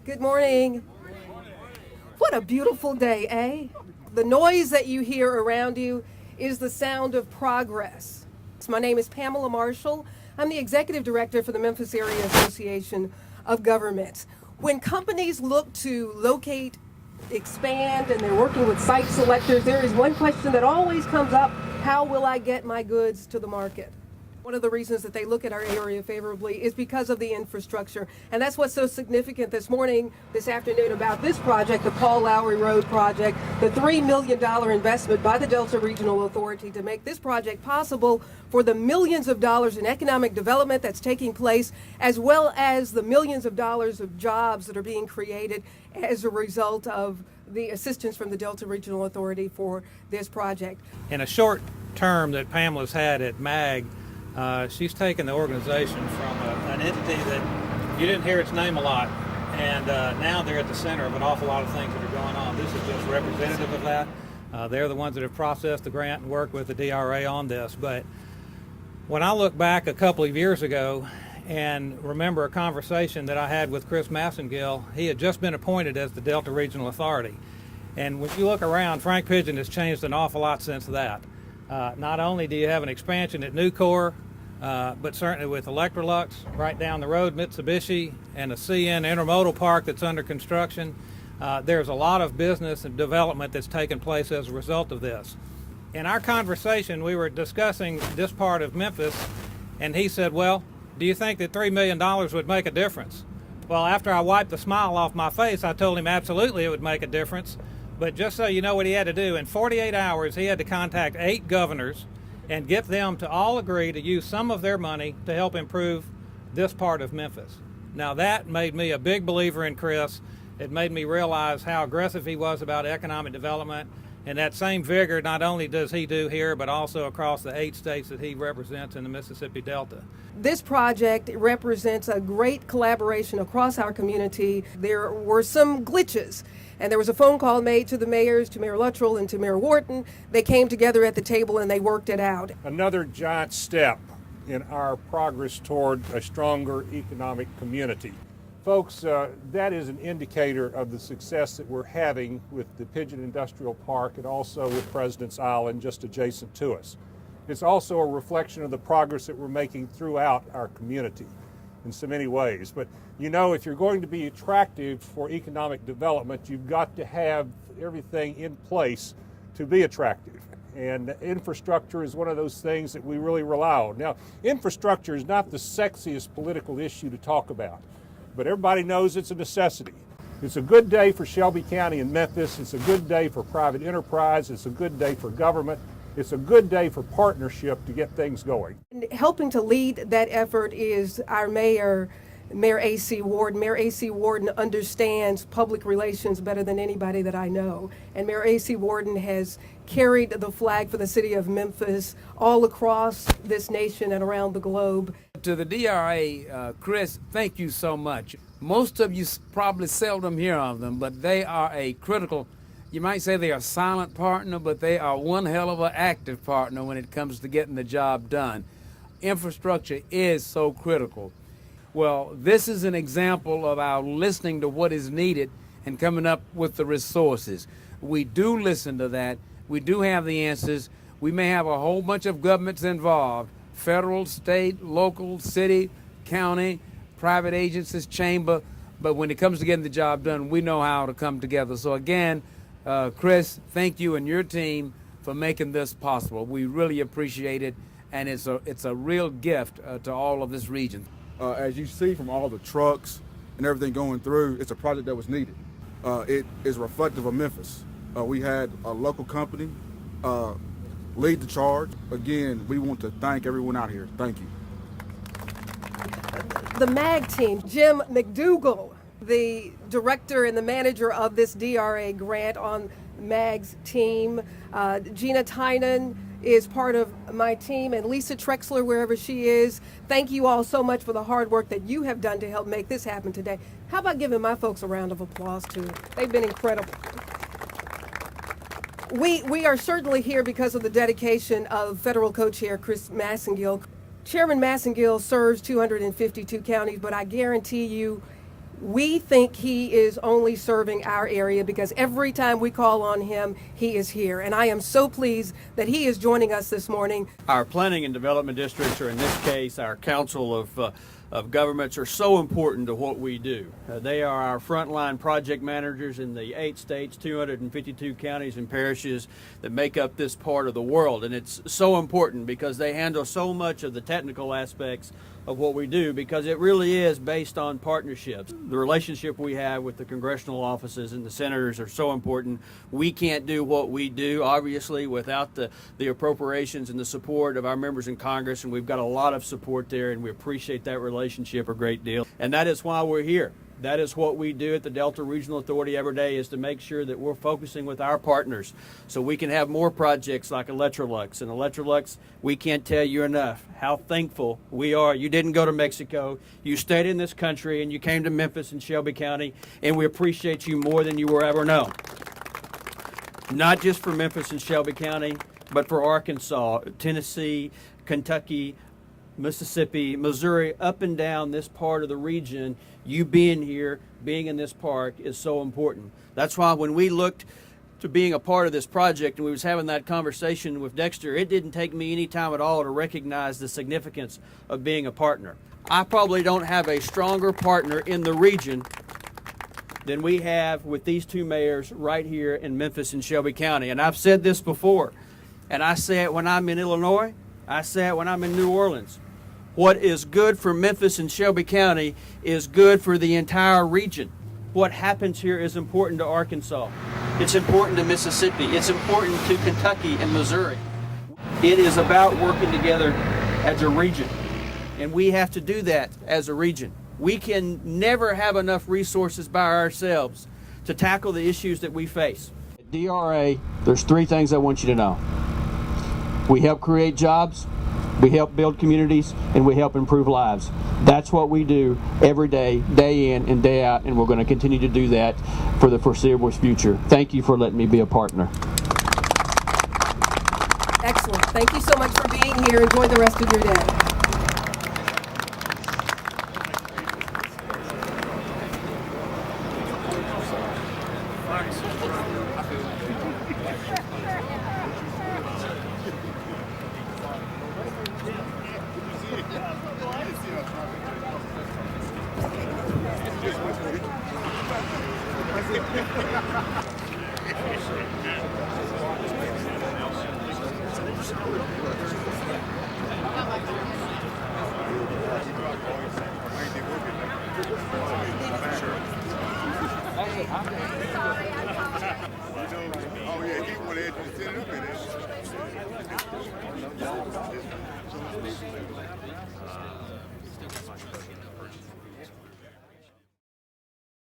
Good morning. What a beautiful day, eh? The noise that you hear around you is the sound of progress. My name is Pamela Marshall. I'm the Executive Director for the Memphis Area Association of Governments. When companies look to locate, expand, and they're working with site selectors, there is one question that always comes up: how will I get my goods to the market? One of the reasons that they look at our area favorably is because of the infrastructure. And that's what's so significant this afternoon about this project, the Paul Lowry Road project, the $3 million investment by the Delta Regional Authority to make this project possible for the millions of dollars in economic development that's taking place, as well as the millions of dollars of jobs that are being created as a result of the assistance from the Delta Regional Authority for this project. In a short term that Pamela's had at MAAG, she's taken the organization from an entity that you didn't hear its name a lot, and now they're at the center of an awful lot of things that are going on. This is just representative of that. They're the ones that have processed the grant and worked with the DRA on this. But when I look back a couple of years ago and remember a conversation that I had with Chris Massengill, he had just been appointed as the Delta Regional Authority. And when you look around, Frank Pigeon has changed an awful lot since that. Not only do you have an expansion at Nucor, but certainly with Electrolux right down the road, Mitsubishi, and a CN intermodal park that's under construction. There's a lot of business and development that's taken place as a result of this. In our conversation, we were discussing this part of Memphis, and he said, well, do you think that $3 million would make a difference? Well, after I wiped the smile off my face, I told him absolutely it would make a difference. But just so you know what he had to do, in 48 hours, he had to contact 8 governors and get them to all agree to use some of their money to help improve this part of Memphis. Now that made me a big believer in Chris. It made me realize how aggressive he was about economic development, and that same vigor not only does he do here, but also across the 8 states that he represents in the Mississippi Delta. This project represents a great collaboration across our community. There were some glitches, and there was a phone call made to the mayors, to Mayor Luttrell and to Mayor Wharton. They came together at the table and they worked it out. Another giant step in our progress toward a stronger economic community. Folks, that is an indicator of the success that we're having with the Pigeon Industrial Park and also with President's Island just adjacent to us. It's also a reflection of the progress that we're making throughout our community in so many ways. But you know, if you're going to be attractive for economic development, you've got to have everything in place to be attractive. And infrastructure is one of those things that we really rely on. Now, infrastructure is not the sexiest political issue to talk about, but everybody knows it's a necessity. It's a good day for Shelby County and Memphis. It's a good day for private enterprise. It's a good day for government. It's a good day for partnership to get things going. Helping to lead that effort is our mayor, Mayor A.C. Warden. Mayor A.C. Warden understands public relations better than anybody that I know. And Mayor A.C. Warden has carried the flag for the city of Memphis all across this nation and around the globe. To the DRA, Chris, thank you so much. Most of you probably seldom hear of them, but they are a critical, you might say they are a silent partner, but they are one hell of an active partner when it comes to getting the job done. Infrastructure is so critical. Well, this is an example of our listening to what is needed and coming up with the resources. We do listen to that. We do have the answers. We may have a whole bunch of governments involved: federal, state, local, city, county, private agencies, chamber. But when it comes to getting the job done, we know how to come together. So again, Chris, thank you and your team for making this possible. We really appreciate it, and it's a real gift to all of this region. As you see from all the trucks and everything going through, it's a project that was needed. It is reflective of Memphis. We had a local company lead the charge. Again, we want to thank everyone out here. Thank you. The MAAG team, Jim McDougall, the director and the manager of this DRA grant on MAAG's team. Gina Tynan is part of my team, and Lisa Trexler, wherever she is. Thank you all so much for the hard work that you have done to help make this happen today. How about giving my folks a round of applause too? They've been incredible. We are certainly here because of the dedication of federal co-chair Chris Massengill. Chairman Massengill serves 252 counties, but I guarantee you We think he is only serving our area because every time we call on him, he is here. And I am so pleased that he is joining us this morning. Our planning and development districts, or in this case, our council of governments, are so important to what we do. They are our frontline project managers in the 8 states, 252 counties and parishes that make up this part of the world. And it's so important because they handle so much of the technical aspects of what we do, because it really is based on partnerships. The relationship we have with the congressional offices and the senators are so important. We can't do what we do, obviously, without the appropriations and the support of our members in Congress, and we've got a lot of support there, and we appreciate that relationship a great deal. And that is why we're here. That is what we do at the Delta Regional Authority every day, is to make sure that we're focusing with our partners so we can have more projects like Electrolux. And Electrolux, we can't tell you enough how thankful we are. You didn't go to Mexico. You stayed in this country, and you came to Memphis and Shelby County, and we appreciate you more than you will ever know. Not just for Memphis and Shelby County, but for Arkansas, Tennessee, Kentucky, Mississippi, Missouri, up and down this part of the region. You being here, being in this park is so important. That's why when we looked to being a part of this project and we was having that conversation with Dexter, it didn't take me any time at all to recognize the significance of being a partner. I probably don't have a stronger partner in the region than we have with these two mayors right here in Memphis and Shelby County. And I've said this before, and I say it when I'm in Illinois, I say it when I'm in New Orleans. What is good for Memphis and Shelby County is good for the entire region. What happens here is important to Arkansas. It's important to Mississippi. It's important to Kentucky and Missouri. It is about working together as a region, and we have to do that as a region. We can never have enough resources by ourselves to tackle the issues that we face. At DRA, there's 3 things I want you to know. We help create jobs, we help build communities, and we help improve lives. That's what we do every day, day in and day out, and we're going to continue to do that for the foreseeable future. Thank you for letting me be a partner. Excellent. Thank you so much for being here. Enjoy the rest of your day.